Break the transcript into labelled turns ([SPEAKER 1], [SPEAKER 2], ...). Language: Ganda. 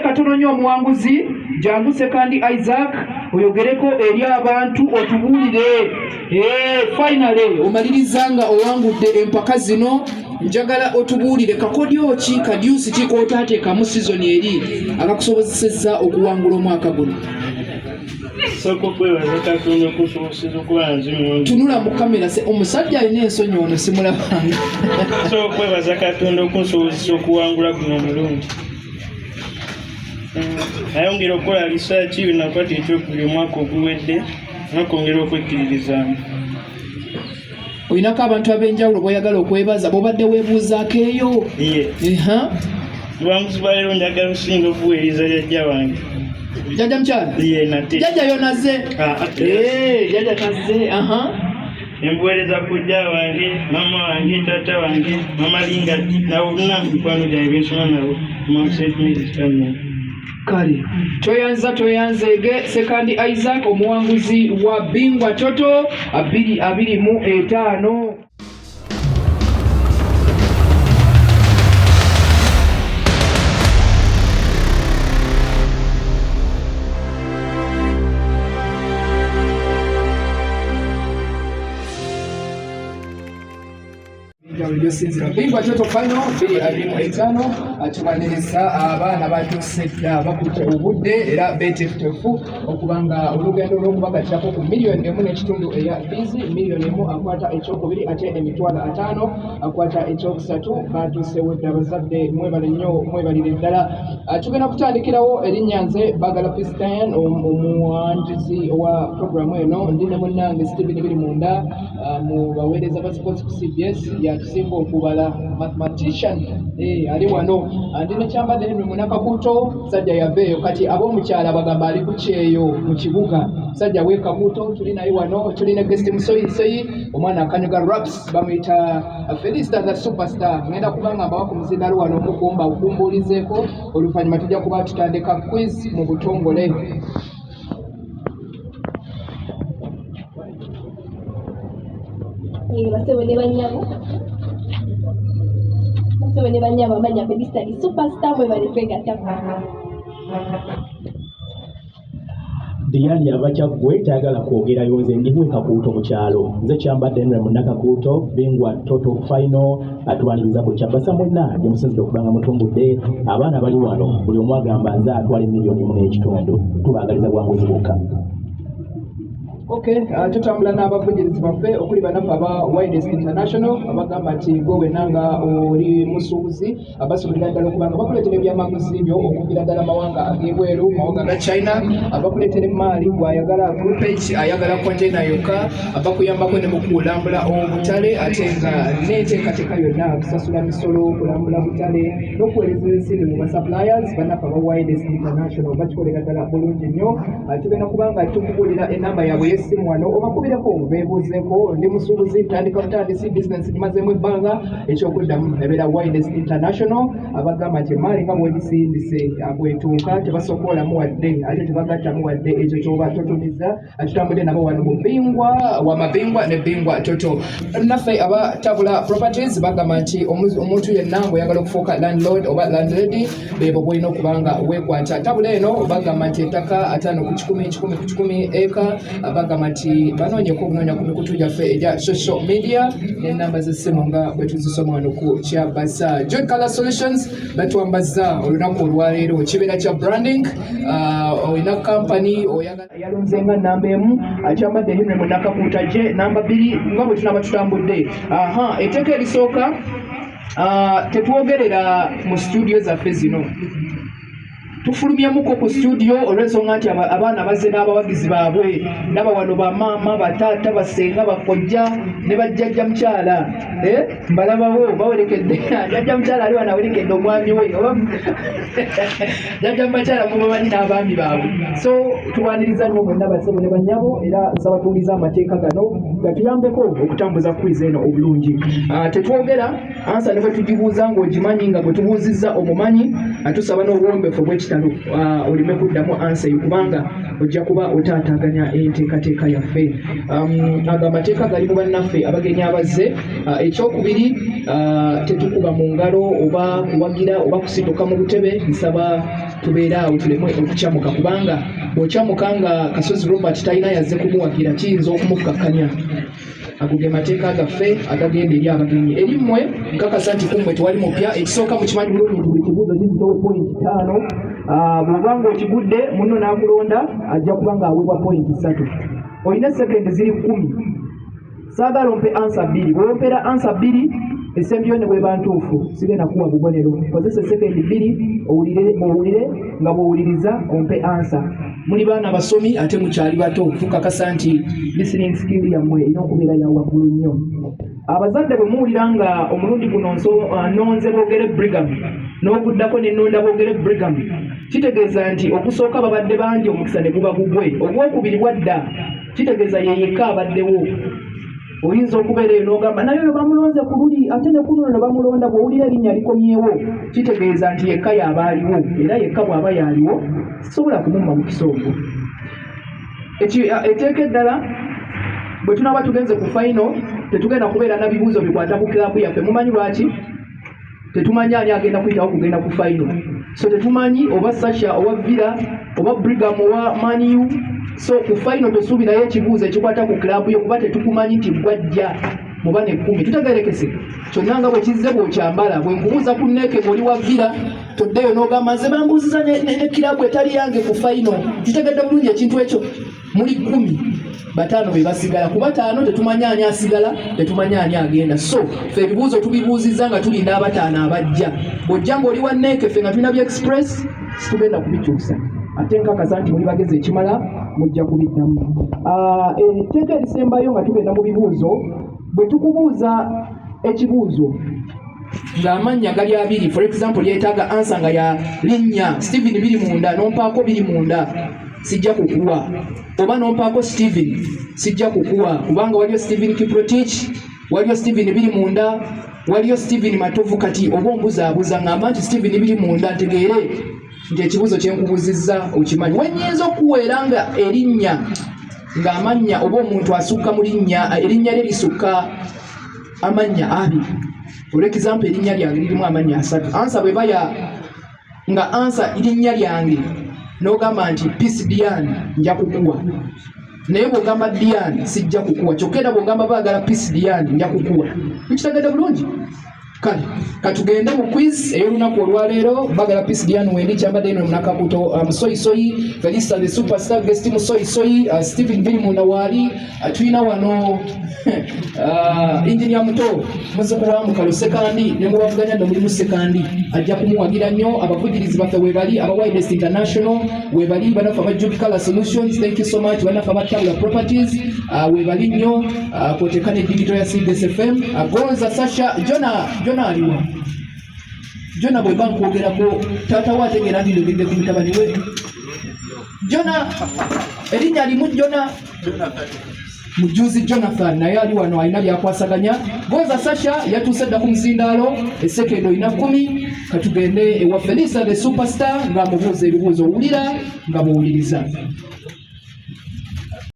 [SPEAKER 1] katono nnyo omuwanguzi Janguse kandi Isaac oyogereko eri abantu otubuulire finally omalirizanga owangudde empaka zino njagala otubuulire kakodyo ki kadyusi ki kootateekamu season eri akakusobozesezza okuwangula omwaka guno. Tunula mu kamera omusajja alina ensonyi ono simulabanga.
[SPEAKER 2] Kwebaza Katonda okunsobozesa okuwangula guno omulungi. Ayongera okukola research nakwata ekyokubiri omwaka oguwedde nakongera okwekkiririzaamu.
[SPEAKER 1] Olinako abantu ab'enjawulo b'oyagala okwebaza bw'obadde weebuuzaako eyo?
[SPEAKER 2] Buwanguzi bwa leero njagala okusinga okuweereza jjajja wange.
[SPEAKER 1] Jjajja mukyala? Jjajja yonaze? Jjajja naze.
[SPEAKER 2] Embuweereza ku jjajja wange, mama wange, taata wange, mama Linga na bonna mikwano gyange bensoma nabo mu St. Mary's Family.
[SPEAKER 1] Kale toyanzege Sekandi Isaac omuwanguzi wa Bingwa Toto 2025. Bingwa Toto final 2025 atubaniriza abaana batusedda bakutte obudde era beeteefuteefu okubanga olugendo lw'okubagatirako ku miliyoni 1.5 eya fizi, miliyoni 1 akwata ekyokubiri ate emitwalo 5 akwata ekyokusatu batuusewedde abazadde mwebale nnyo mwebalire ddala. Tugenda kutandikirawo erinnya nze Bagala Pistan omuwandizi wa programu eno ndi ne munnange Stephen Birimunda mu baweereza ba sports ku CBS yatusinga okubala mathematician ali wano andi nekyambadde ne Munakabuto sajja yaveeyo kati ab'omukyala bagamba ali kukyeyo mu kibuga sajja w'ekabuto tuli naye wano tuli ne guest musoyisoyi omwana akanyuga raps bamuyita Felista the superstar ngenda kubanga mbawa ku muzindalo wano omukumba okumbuulizeeko oluvannyuma tujja kuba tutandika quiz mu butongole.
[SPEAKER 3] Basebone banyabo amanya Felista the superstar mwe bali kwegata.
[SPEAKER 4] Diani abakyagwe tayagala kwogerayo nze ndimu Kakuuto mu kyalo nze kyambadde Henry Munnakakuuto Bingwa Toto final atwaliriza ku kyabasa mwenna gyemusinzidde okubanga mutumbudde abaana bali wano buli omu agamba nze atwala miliyoni 1.5 tubaagaliza bwanguzi bwokka.
[SPEAKER 1] Okay, tutambula n'abavugirizi baffe okuli banafu aba Widest International abagamba nti gwe wenanga oli musuubuzi abasuubira ddala okubanga bakuleetera ebyamaguzi byo okuviira ddala amawanga ag'ebweru mawanga ga China abakuleetera emaali bw'ayagala groupage ayagala container yokka abakuyambako ne mu kulambula obutale ate nga n'enteekateeka yonna kusasula misolo kulambula butale n'okuweereza ensimbi mu basuppliers banafu aba Widest International bakikolera ddala bulungi nnyo. Tugenda kubanga tukubuulira enamba yaabwe simu wano obakubireko beebuuzeeko ndi musuubuzi ntandika butandisi business gimazeemu ebbanga ekyokuddamu ebeera Widest International abagamba nti emaali nga bwegisindise bwetuuka tebasokoolamu wadde ate tebagattamu wadde ekyo kyoba totumiza. Tutambudde nabo wano mu Bingwa wamabingwa ne Bingwa Toto. Naffe abatabula properties bagamba nti omuntu yenna ng'oyagala okufuuka landlord oba landlady beebo bwolina okubanga weekwata. Tabula eno bagamba nti ettaka 5 ku 10 ku 10 eka bagamba nti banoonyeko okunoonya ku mikutu gyaffe egya social media n'ennamba z'essimu nga bwe tuzisoma wano ku kyabasa. John Color Solutions batwambazza olunaku olwaleero kibeera kya branding olina company yalonze nga namba emu akyambadde Henry Munnakakuuta gye namba 2 nga bwe tunaba tutambudde. Etteeka erisooka tetwogerera mu studio zaffe zino tufulumyemuko ku studio olw'ensonga nti abaana bazze n'abawagizi baabwe ndaba wano bamaama bataata basenga bakojja ne bajjajja mukyala mbalabawo bawerekedde jjajja mukyala ali wano awerekedde omwami we jjajja mubakyala mubamanyi n'abaami baabwe. So tubaniriza nnyo mwenna basebo ne bannyabo era nsabatuuliza amateeka gano gatuyambeko okutambuza quiz eno obulungi. Tetwogera ansa ne bwe tugibuuza ng'ogimanyi nga bwe tubuuzizza omumanyi atusaba n'obuwombeefu bwe ekitalo oleme kuddamu ansa eyo kubanga ojja kuba otaataaganya enteekateeka yaffe. Ago amateeka gali mu bannaffe abagenyi abazze. Ekyokubiri, tetukuba mu ngalo oba kuwagira oba kusituka mu butebe. Nsaba tubeere awo tuleme okukyamuka kubanga bw'okyamuka nga Kasozi Robert talina yazze kumuwagira kiyinza okumukkakkanya. Ago ge mateeka gaffe agagenda eri abagenyi. Eri mmwe nkakasa nti kummwe tewali mupya. Ekisooka mukimanyi bulungi nti buli kibuuzo kizitowe point 5. Bw'obanga okigudde munno n'akulonda ajja kuba ng'aweebwa point 3. Olina sekendi ziri 10. Saagala ompe ansa 2. Bw'ompera ansa 2 esembyo ne bweba ntuufu sigenda kuwa bubonero. Kozesa sekendi 2 owulire nga bw'owuliriza ompe ansa. Muli baana basomi ate mukyali bato, tukakasa nti listening skill yammwe erina okubeera ya waggulu nnyo. Abazadde bwe muwulira nga omulundi guno nonze boogere Brigham n'okuddako ne nonda boogere Brigham, kitegeeza nti okusooka babadde bangi omukisa ne guba gugwe. Ogwokubiri bwadda kitegeeza ye yekka abaddewo. Oyinza okubeera eyo n'ogamba naye oyo bamulonze ku luli ate ne kuno ne bamulonda. Bw'owulira erinnya likomyewo kitegeeza nti yekka y'aba aliwo, era yekka bw'aba yaliwo sisobola kumumma mu kisoogo. Etteeka eddala bwe tunaaba tugenze ku final tetugenda kubeera na bibuuzo bikwata ku kiraabu yaffe. Mumanyi lwaki? Tetumanyi ani agenda kuyitawo kugenda ku final. So tetumanyi oba Sasha oba Villa oba Brigham oba Man U. So ku final tosuubirayo ekibuuzo ekikwata ku kiraabu yo kuba tetukumanyi nti gwajja mu bane 10. Tutegeerekese kyonna nga bwe kizze bw'okyambala. Bwe nkubuuza ku Neeke ng'oli wa Villa toddeyo n'ogamba nze bambuuziza ne kiraabu etali yange ku final. Kitegedde bulungi ekintu ekyo. Muli 10, 5 be basigala. Kuba 5 tetumanyi ani asigala, tetumanyi ani agenda. So ffe ebibuuzo tubibuuzizza nga tulinda aba5 abajja. Bw'ojja ng'oli wa Neeke ffe nga tulina bya express situgenda kubikyusa. Ate nkakasa nti muli bagezi ekimala mujja kubiddamu. Etteeka erisembayo nga tugenda mu bibuuzo, bwe tukubuuza ekibuuzo ng'amannya gali 2, for example yeetaaga ansa nga ya linnya Stephen 2 n'ompaako 2 sijja kukuwa, oba n'ompaako Stephen sijja kukuwa kubanga waliyo Stephen Kiprotich, waliyo Stephen 2 waliyo Stephen Matovu. Kati oba ombuzaabuza ng'amba nti Stephen 2 ntegeere nti ekibuuzo kye nkubuuzizza okimanyi. Wennyinza okuweera nga erinnya ng'amannya oba omuntu asukka mu linnya erinnya lye lisukka amannya 2. For example erinnya lyange lirimu amannya 3. Ansa bwe baya nga ansa erinnya lyange n'ogamba nti Peace Diane nja kukuwa, naye bw'ogamba Diane sijja kukuwa. Kyokka era bw'ogamba baagala Peace Diane nja kukuwa. Tukitegedde bulungi? Kale katugende mu quiz ey'olunaku olwaleero. Bagala Peace Diane wendi kyambadde eno Munakabuto, Musoyisoyi Felista the superstar guest Musoyisoyi, Stephen 2 waali tulina wano engineer muto muzzukulu wa Mukalo Sekandi ne mubavuganya ndo mulimu Sekandi ajja kumuwagira nnyo. Abavugirizi baffe weebali aba Widest International, weebali banafu aba Jubicala Solutions, thank you so much. Banafu aba Tabula Properties weebali nnyo. Kwotekane digital ya CDS FM. Gonza Sasha Jona aliwa Jona bwe bankwogerako taata wa ategeera ndi ndogedde ku mutabani we Jona erinnya alimu Jona mujuzi Jonathan naye ali wano alina byakwasaganya. Gonza Sasha yatuuse dda ku muzindaalo esekendo ina 10. Katugende ewa Felisa the superstar nga mubuuza ebibuuzo owulira nga muwuliriza.